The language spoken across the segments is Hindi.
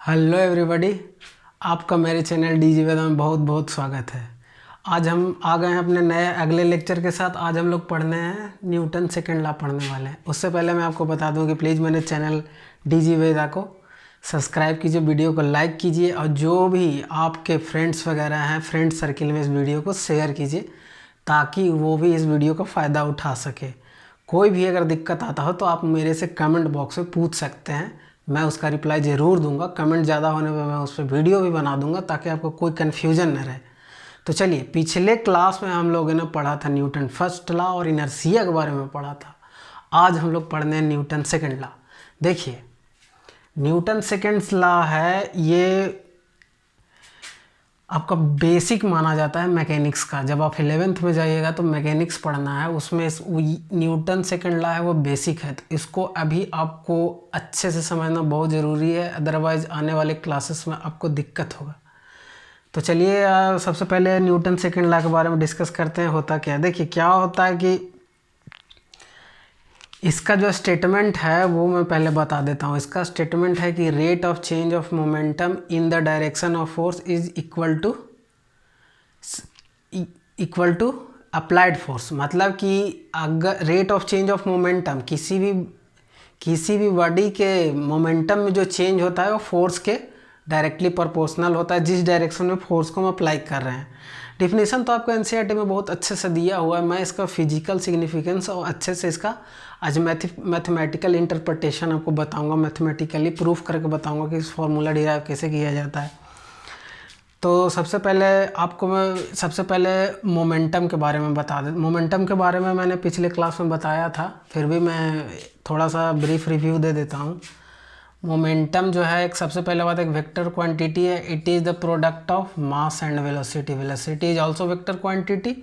हेलो एवरीबॉडी, आपका मेरे चैनल डीजी वेदा में बहुत बहुत स्वागत है। आज हम आ गए हैं अपने नए अगले लेक्चर के साथ। आज हम लोग पढ़ने हैं न्यूटन सेकंड लॉ पढ़ने वाले हैं। उससे पहले मैं आपको बता दूं कि प्लीज़ मेरे चैनल डीजी वेदा को सब्सक्राइब कीजिए, वीडियो को लाइक कीजिए और जो भी आपके फ्रेंड्स वगैरह हैं फ्रेंड सर्किल में इस वीडियो को शेयर कीजिए ताकि वो भी इस वीडियो का फ़ायदा उठा सके। कोई भी अगर दिक्कत आता हो तो आप मेरे से कमेंट बॉक्स में पूछ सकते हैं, मैं उसका रिप्लाई ज़रूर दूंगा। कमेंट ज़्यादा होने पर मैं उस पर वीडियो भी बना दूंगा ताकि आपको कोई कन्फ्यूजन न रहे। तो चलिए, पिछले क्लास में हम लोगों ने पढ़ा था न्यूटन फर्स्ट लॉ और इनर्शिया के बारे में पढ़ा था। आज हम लोग पढ़ने हैं न्यूटन सेकंड लॉ। देखिए, न्यूटन सेकंड लॉ है, ये आपका बेसिक माना जाता है मैकेनिक्स का। जब आप 11th में जाइएगा तो मैकेनिक्स पढ़ना है, उसमें न्यूटन सेकंड लॉ है, वो बेसिक है। तो इसको अभी आपको अच्छे से समझना बहुत ज़रूरी है, अदरवाइज़ आने वाले क्लासेस में आपको दिक्कत होगा। तो चलिए, सबसे पहले न्यूटन सेकंड लॉ के बारे में डिस्कस करते हैं। होता क्या है, देखिए क्या होता है कि इसका जो स्टेटमेंट है वो मैं पहले बता देता हूँ। इसका स्टेटमेंट है कि rate of change of momentum in the direction of force is equal to applied force. मतलब कि अगर rate of change of momentum किसी भी बॉडी के मोमेंटम में जो चेंज होता है वो फोर्स के डायरेक्टली प्रोपोर्शनल होता है, जिस डायरेक्शन में फोर्स को हम अप्लाई कर रहे हैं। डिफिनेशन तो आपको एनसीईआरटी में बहुत अच्छे से दिया हुआ है। मैं इसका फिजिकल सिग्निफिकेंस और अच्छे से इसका आज मैथमेटिकल इंटरप्रिटेशन आपको बताऊंगा, मैथमेटिकली प्रूफ करके बताऊंगा कि इस फॉर्मूला डिराइव कैसे किया जाता है। तो सबसे पहले मोमेंटम के बारे में बता दें। मोमेंटम के बारे में मैंने पिछले क्लास में बताया था, फिर भी मैं थोड़ा सा ब्रीफ रिव्यू दे देता हूँ। मोमेंटम जो है, एक सबसे पहले बात, एक वेक्टर क्वांटिटी है। It is the product of mass and velocity. Velocity is also vector quantity.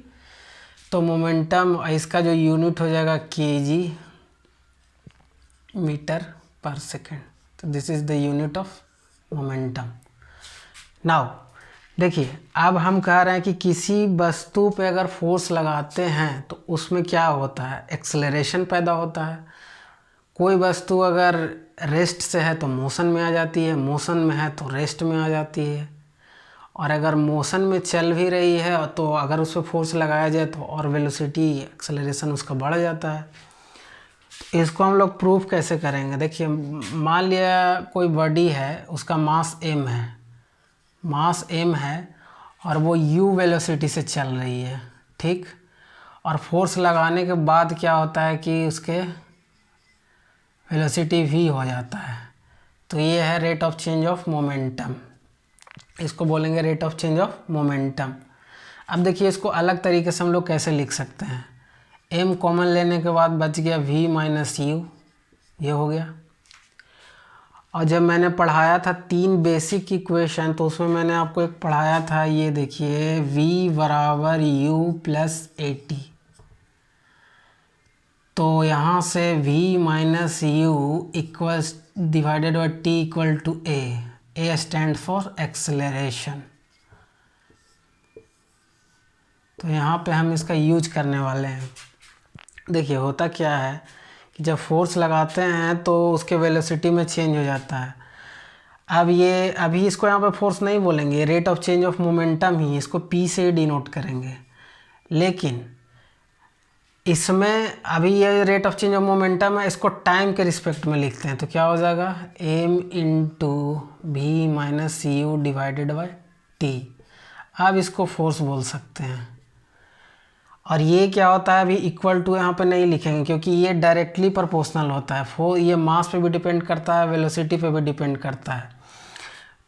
तो मोमेंटम, इसका जो यूनिट हो जाएगा केजी मीटर पर सेकेंड। तो this is the unit of momentum. Now देखिए, अब हम कह रहे हैं कि किसी वस्तु पे अगर फोर्स लगाते हैं तो उसमें क्या होता है, एक्सेलरेशन पैदा होता है। कोई वस्तु अगर रेस्ट से है तो मोशन में आ जाती है, मोशन में है तो रेस्ट में आ जाती है। और अगर मोशन में चल भी रही है तो अगर उस पर फोर्स लगाया जाए तो और वेलोसिटी, एक्सेलरेशन उसका बढ़ जाता है। इसको हम लोग प्रूफ कैसे करेंगे? देखिए, मान लिया कोई बॉडी है, उसका मास m है और वो u वेलोसिटी से चल रही है, ठीक। और फोर्स लगाने के बाद क्या होता है कि उसके वेलोसिटी v हो जाता है। तो ये है rate of change of momentum, इसको बोलेंगे rate of change of momentum. अब देखिए, इसको अलग तरीके से हम लोग कैसे लिख सकते हैं। m कॉमन लेने के बाद बच गया v माइनस यू, ये हो गया। और जब मैंने पढ़ाया था 3 बेसिक इक्वेशन, तो उसमें मैंने आपको एक पढ़ाया था, ये देखिए, v बराबर u प्लस AT। तो यहाँ से v minus u equals divided by t equal to a stand for acceleration. तो यहाँ पे हम इसका यूज करने वाले हैं। देखिए, होता क्या है कि जब फोर्स लगाते हैं तो उसके वेलोसिटी में चेंज हो जाता है। अभी इसको यहाँ पे फोर्स नहीं बोलेंगे, rate of change of momentum ही, इसको p से डिनोट करेंगे। लेकिन इसमें अभी ये rate of change of momentum है, इसको टाइम के रिस्पेक्ट में लिखते हैं। तो क्या हो जाएगा, m into v minus u divided by t. अब इसको फोर्स बोल सकते हैं। और ये क्या होता है, अभी इक्वल टू यहाँ पे नहीं लिखेंगे क्योंकि ये डायरेक्टली प्रोपोर्शनल होता है। ये मास पे भी डिपेंड करता है, वेलोसिटी पे भी डिपेंड करता है।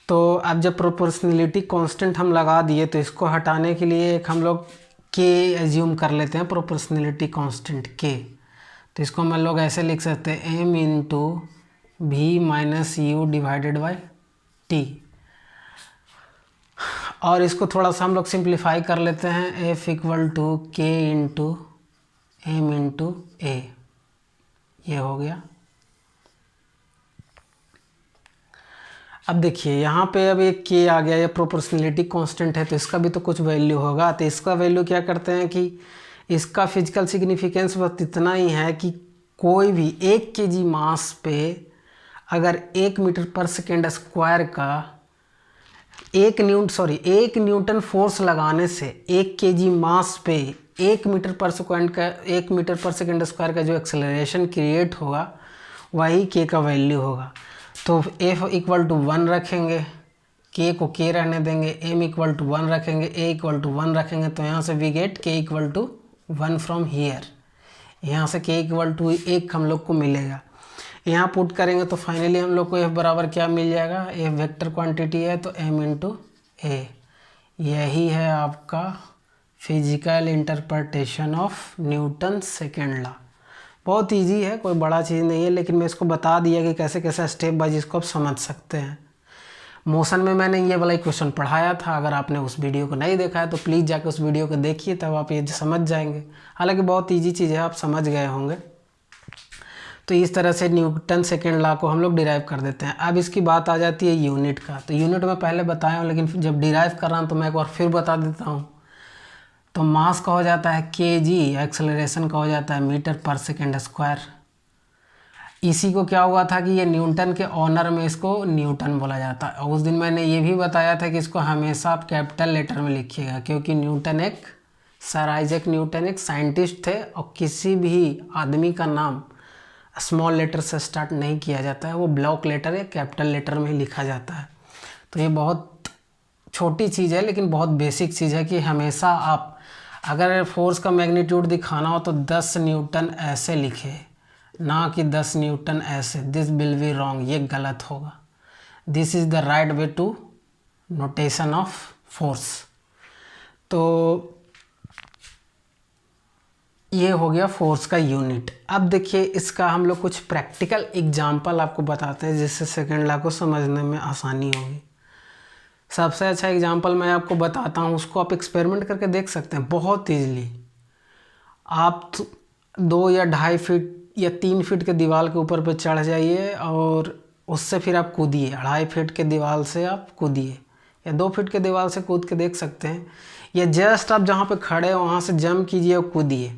तो अब जब प्रोपोर्शनलिटी कांस्टेंट हम लगा दिए तो इसको हटाने के लिए एक हम लोग के एज्यूम कर लेते हैं, प्रोपोर्शनलिटी कांस्टेंट के। तो इसको हम लोग ऐसे लिख सकते हैं, m into v minus u divided by t. और इसको थोड़ा सा हम लोग सिंप्लीफाई कर लेते हैं, f इक्वल टू के इंटू एम इंटू ए, ये हो गया। अब देखिए, यहाँ पे अब एक के आ गया, ये प्रोपोर्शनलिटी कांस्टेंट है तो इसका भी तो कुछ वैल्यू होगा। तो इसका वैल्यू क्या करते हैं कि इसका फिजिकल सिग्निफिकेंस बस इतना ही है कि कोई भी 1 kg मास पे अगर 1 मीटर पर सेकेंड स्क्वायर का 1 न्यूटन फोर्स लगाने से 1 kg मास पे 1 मीटर पर सेकेंड स्क्वायर का जो एक्सेलरेशन क्रिएट होगा वही के का वैल्यू होगा। तो F इक्वल टू 1 रखेंगे, के को के रहने देंगे, M इक्वल टू 1 रखेंगे, A इक्वल टू 1 रखेंगे। तो यहाँ से वी गेट के इक्वल टू 1 फ्रॉम हियर। यहाँ से के इक्वल टू 1 हम लोग को मिलेगा। यहाँ पुट करेंगे तो फाइनली हम लोग को F बराबर क्या मिल जाएगा, F वेक्टर क्वांटिटी है तो M इंटू ए। यही है आपका physical interpretation of Newton second law. बहुत इजी है, कोई बड़ा चीज़ नहीं है, लेकिन मैं इसको बता दिया कि कैसे कैसे स्टेप बाय इसको आप समझ सकते हैं। मोशन में मैंने ये वाला क्वेश्चन पढ़ाया था, अगर आपने उस वीडियो को नहीं देखा है तो प्लीज़ जाकर उस वीडियो को देखिए, तब आप ये समझ जाएंगे। हालांकि बहुत इजी चीज़ है, आप समझ गए होंगे। तो इस तरह से न्यूटन सेकेंड लॉ को हम लोग डिराइव कर देते हैं। अब इसकी बात आ जाती है यूनिट का। तो यूनिट में पहले बताया हूँ, लेकिन जब डिराइव कर रहा हूँ तो मैं एक बार फिर बता देता हूँ। तो मास का हो जाता है kg, एक्सेलरेशन का हो जाता है मीटर/सेकेंड स्क्वायर। इसी को क्या हुआ था कि ये न्यूटन के ऑनर में इसको न्यूटन बोला जाता है। और उस दिन मैंने ये भी बताया था कि इसको हमेशा आप कैपिटल लेटर में लिखिएगा, क्योंकि न्यूटन सर आइजैक न्यूटन एक साइंटिस्ट थे और किसी भी आदमी का नाम स्मॉल लेटर से स्टार्ट नहीं किया जाता है, वो ब्लॉक लेटर या कैपिटल लेटर में ही लिखा जाता है। तो ये बहुत छोटी चीज़ है, लेकिन बहुत बेसिक चीज़ है कि हमेशा आप अगर फोर्स का मैग्नीट्यूड दिखाना हो तो 10 न्यूटन ऐसे लिखे, ना कि 10 न्यूटन ऐसे। दिस विल बी रॉन्ग, ये गलत होगा। This is the right way to notation of force. तो ये हो गया फोर्स का यूनिट। अब देखिए इसका हम लोग कुछ प्रैक्टिकल एग्जांपल आपको बताते हैं, जिससे सेकेंड लॉ को समझने में आसानी होगी। सबसे अच्छा एग्जांपल मैं आपको बताता हूँ, उसको आप एक्सपेरिमेंट करके देख सकते हैं बहुत ईजिली। आप 2 या 2.5 फीट या 3 फीट के दीवार के ऊपर पे चढ़ जाइए और उससे फिर आप कूदिए। 2.5 फीट के दीवार से आप कूदिए या 2 फीट के दीवार से कूद के देख सकते हैं, या जस्ट आप जहाँ पे खड़े हो वहाँ से जंप कीजिए और कूदिए।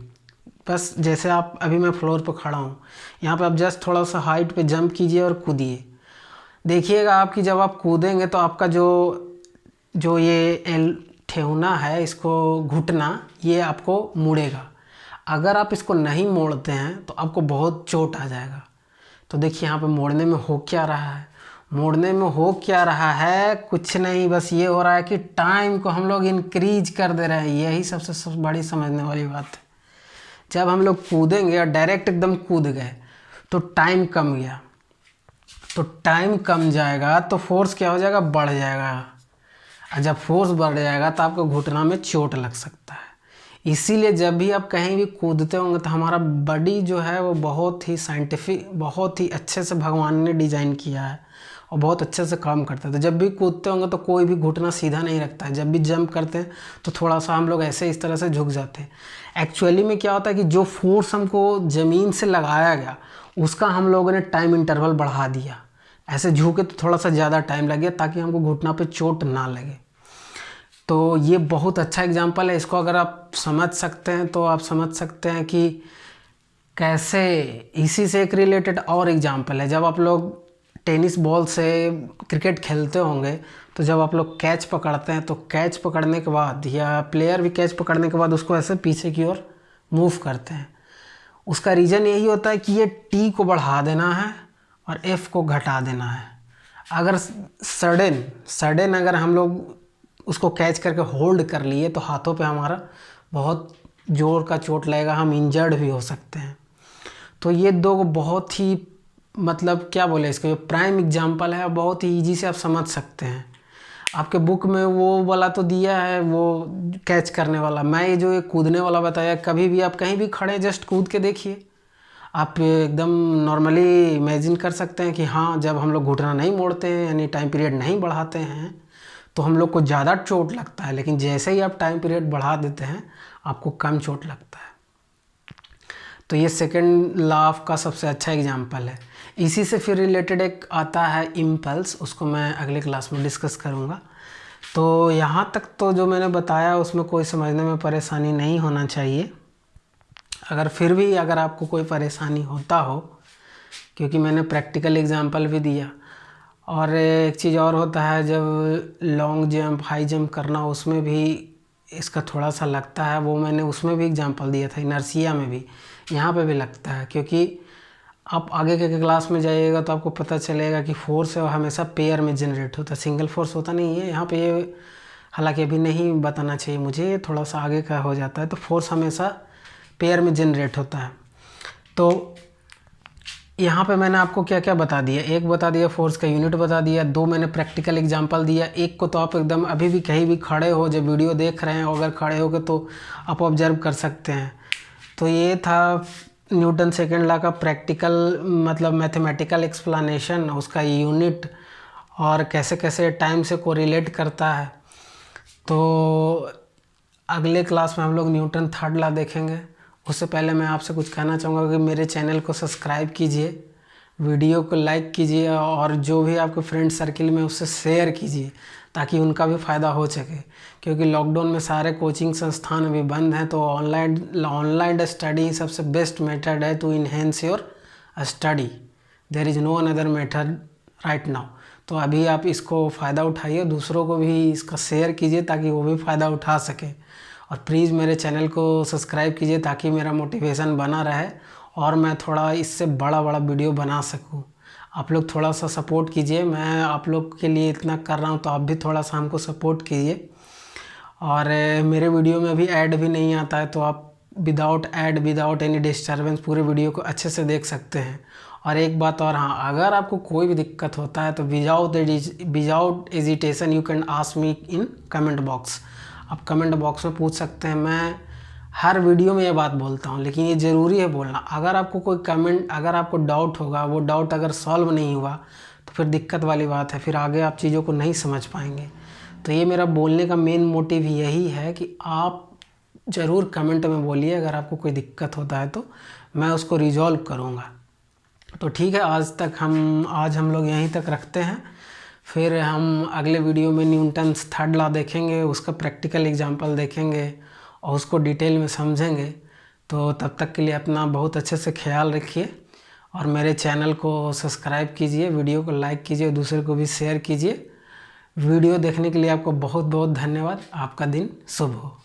बस जैसे आप अभी मैं फ्लोर पे खड़ा हूँ, यहाँ पे आप जस्ट थोड़ा सा हाइट पे जंप कीजिए और कूदिए। देखिएगा आपकी जब आप कूदेंगे तो आपका जो ये ठेहुना है, इसको घुटना, ये आपको मुड़ेगा। अगर आप इसको नहीं मोड़ते हैं तो आपको बहुत चोट आ जाएगा। तो देखिए यहाँ पे मोड़ने में हो क्या रहा है, मोड़ने में हो क्या रहा है, कुछ नहीं, बस ये हो रहा है कि टाइम को हम लोग इंक्रीज कर दे रहे हैं। यही सबसे बड़ी समझने वाली बात है। जब हम लोग कूदेंगे और डायरेक्ट एकदम कूद गए तो टाइम कम गया, तो टाइम कम जाएगा तो फोर्स क्या हो जाएगा, बढ़ जाएगा। और जब फोर्स बढ़ जाएगा तो आपको घुटना में चोट लग सकता है। इसीलिए जब भी आप कहीं भी कूदते होंगे तो हमारा बॉडी जो है वो बहुत ही साइंटिफिक, बहुत ही अच्छे से भगवान ने डिज़ाइन किया है और बहुत अच्छे से काम करता है। तो जब भी कूदते होंगे तो कोई भी घुटना सीधा नहीं रखता है। जब भी जंप करते हैं तो थोड़ा सा हम लोग ऐसे इस तरह से झुक जाते हैं। एक्चुअली में क्या होता है कि जो फोर्स हमको ज़मीन से लगाया गया उसका हम लोगों ने टाइम इंटरवल बढ़ा दिया। ऐसे झुके तो थोड़ा सा ज़्यादा टाइम लगे ताकि हमको घुटना पे चोट ना लगे। तो ये बहुत अच्छा एग्जाम्पल है। इसको अगर आप समझ सकते हैं तो आप समझ सकते हैं कि कैसे। इसी से एक रिलेटेड और एग्जाम्पल है, जब आप लोग टेनिस बॉल से क्रिकेट खेलते होंगे तो जब आप लोग कैच पकड़ते हैं तो कैच पकड़ने के बाद, या प्लेयर भी कैच पकड़ने के बाद उसको ऐसे पीछे की ओर मूव करते हैं। उसका रीज़न यही होता है कि ये टी को बढ़ा देना है और एफ़ को घटा देना है। अगर सडन अगर हम लोग उसको कैच करके होल्ड कर लिए तो हाथों पे हमारा बहुत ज़ोर का चोट लगेगा, हम इंजर्ड भी हो सकते हैं। तो ये दो बहुत ही मतलब क्या बोले इसका, जो प्राइम एग्जांपल है, बहुत ही ईजी से आप समझ सकते हैं। आपके बुक में वो वाला तो दिया है, वो कैच करने वाला। मैं ये जो कूदने वाला बताया, कभी भी आप कहीं भी खड़े जस्ट कूद के देखिए, आप एकदम नॉर्मली इमेजिन कर सकते हैं कि हाँ, जब हम लोग घुटना नहीं मोड़ते हैं यानी टाइम पीरियड नहीं बढ़ाते हैं तो हम लोग को ज़्यादा चोट लगता है, लेकिन जैसे ही आप टाइम पीरियड बढ़ा देते हैं आपको कम चोट लगता है। तो ये सेकंड लॉ का सबसे अच्छा एग्जांपल है। इसी से फिर रिलेटेड एक आता है इम्पल्स, उसको मैं अगले क्लास में डिस्कस करूँगा। तो यहाँ तक तो जो मैंने बताया उसमें कोई समझने में परेशानी नहीं होना चाहिए। अगर फिर भी अगर आपको कोई परेशानी होता हो क्योंकि मैंने प्रैक्टिकल एग्जाम्पल भी दिया। और एक चीज़ और होता है, जब लॉन्ग जंप हाई जंप करना उसमें भी इसका थोड़ा सा लगता है, वो मैंने उसमें भी एग्जांपल दिया था, इनर्शिया में भी, यहाँ पे भी लगता है। क्योंकि आप आगे के क्लास में जाइएगा तो आपको पता चलेगा कि फोर्स हमेशा पेयर में जनरेट होता है, सिंगल फोर्स होता नहीं है। यहाँ पे ये हालांकि अभी नहीं बताना चाहिए मुझे, ये थोड़ा सा आगे का हो जाता है। तो फोर्स हमेशा पेयर में जनरेट होता है। तो यहाँ पे मैंने आपको क्या क्या बता दिया, एक बता दिया फोर्स का यूनिट बता दिया, दो मैंने प्रैक्टिकल एग्जांपल दिया, एक को तो आप एकदम अभी भी कहीं भी खड़े हो, जब वीडियो देख रहे हैं अगर खड़े हो गए तो आप ऑब्जर्व कर सकते हैं। तो ये था न्यूटन सेकेंड लॉ का प्रैक्टिकल मतलब मैथमेटिकल एक्सप्लेनेशन, उसका यूनिट और कैसे कैसे टाइम से कोरिलेट करता है। तो अगले क्लास में हम लोग न्यूटन थर्ड लॉ देखेंगे। उससे पहले मैं आपसे कुछ कहना चाहूँगा कि मेरे चैनल को सब्सक्राइब कीजिए, वीडियो को लाइक कीजिए और जो भी आपके फ्रेंड सर्किल में उससे शेयर कीजिए ताकि उनका भी फ़ायदा हो सके। क्योंकि लॉकडाउन में सारे कोचिंग संस्थान अभी बंद हैं, तो ऑनलाइन स्टडी सबसे बेस्ट मेथड है to enhance your study. There is no another method right now. तो अभी आप इसको फ़ायदा उठाइए, दूसरों को भी इसका शेयर कीजिए ताकि वो भी फ़ायदा उठा सके। और प्लीज़ मेरे चैनल को सब्सक्राइब कीजिए ताकि मेरा मोटिवेशन बना रहे और मैं थोड़ा इससे बड़ा बड़ा वीडियो बना सकूं। आप लोग थोड़ा सा सपोर्ट कीजिए, मैं आप लोग के लिए इतना कर रहा हूं तो आप भी थोड़ा सा हमको सपोर्ट कीजिए। और मेरे वीडियो में भी ऐड भी नहीं आता है, तो आप without add without any disturbance पूरे वीडियो को अच्छे से देख सकते हैं। और एक बात और, हाँ, अगर आपको कोई भी दिक्कत होता है तो without agitation you can ask me in comment box. आप कमेंट बॉक्स में पूछ सकते हैं। मैं हर वीडियो में ये बात बोलता हूँ, लेकिन ये ज़रूरी है बोलना। अगर आपको कोई कमेंट, अगर आपको डाउट होगा, वो डाउट अगर सॉल्व नहीं हुआ तो फिर दिक्कत वाली बात है, फिर आगे आप चीज़ों को नहीं समझ पाएंगे। तो ये मेरा बोलने का मेन मोटिव यही है कि आप ज़रूर कमेंट में बोलिए, अगर आपको कोई दिक्कत होता है तो मैं उसको रिजॉल्व करूँगा। तो ठीक है, आज हम लोग यहीं तक रखते हैं। फिर हम अगले वीडियो में न्यूटन्स थर्ड लॉ देखेंगे, उसका प्रैक्टिकल एग्जांपल देखेंगे और उसको डिटेल में समझेंगे। तो तब तक के लिए अपना बहुत अच्छे से ख्याल रखिए और मेरे चैनल को सब्सक्राइब कीजिए, वीडियो को लाइक कीजिए, दूसरे को भी शेयर कीजिए। वीडियो देखने के लिए आपको बहुत बहुत धन्यवाद। आपका दिन शुभ हो।